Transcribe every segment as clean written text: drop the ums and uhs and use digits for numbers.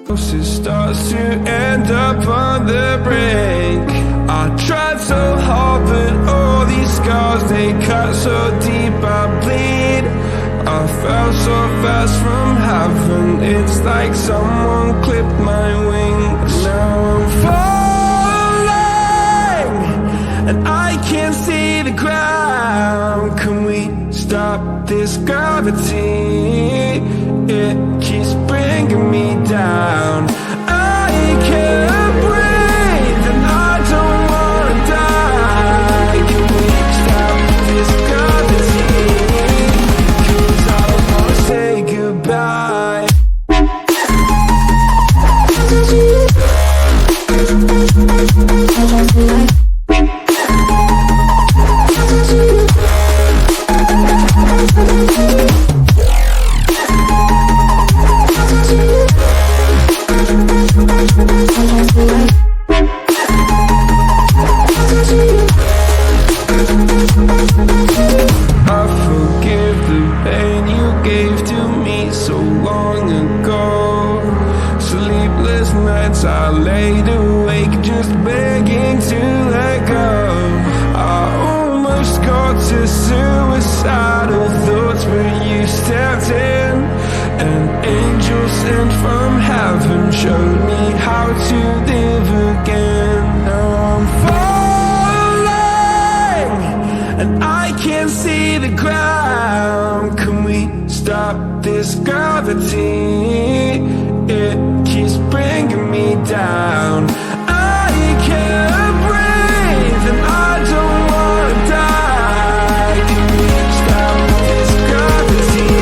It starts to end up on the brink. I tried so hard, but all these scars, they cut so deep I bleed. I fell so fast from heaven, it's like someone clipped my wings. Now I'm falling, and I can't see the ground. Can we stop this gravity? It keeps bringing me down. I can't breathe and I don't wanna die. Can we stop this gravity? 'Cause I don't wanna say goodbye. I laid awake just begging to let go. I almost got to suicidal thoughts, but you stepped in. An angel sent from heaven showed me how to live again. Now I'm falling, and I can't see the ground. Can we stop this gravity? It keeps bringing me down. I can't breathe and I don't wanna die. Can we stop this gravity?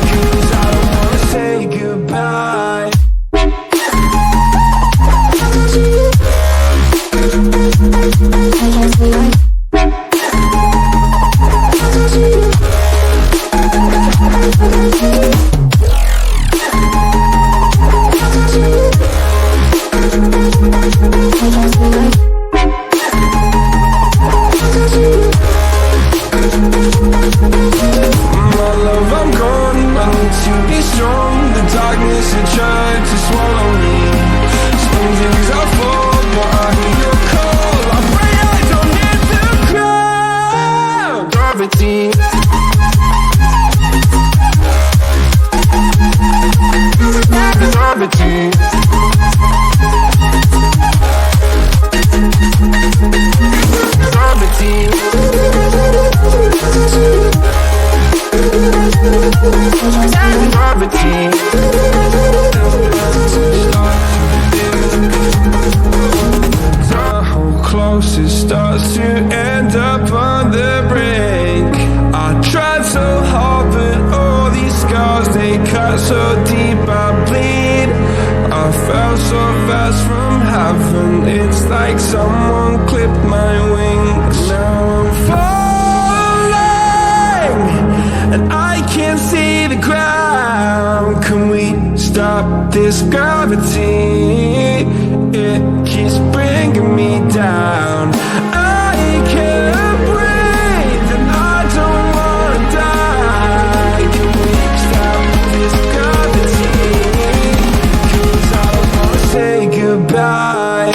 'Cause I don't wanna say goodbye. It starts to end up on the brink. I tried so hard, but all these scars, they cut so deep I bleed. I fell so fast from heaven, it's like someone clipped my wings. Now I'm falling, and I can't see the ground. Can we stop this gravity? It keeps bringing me down. I can't breathe and I don't wanna die. Can we stop this gravity? 'Cause I don't wanna say goodbye.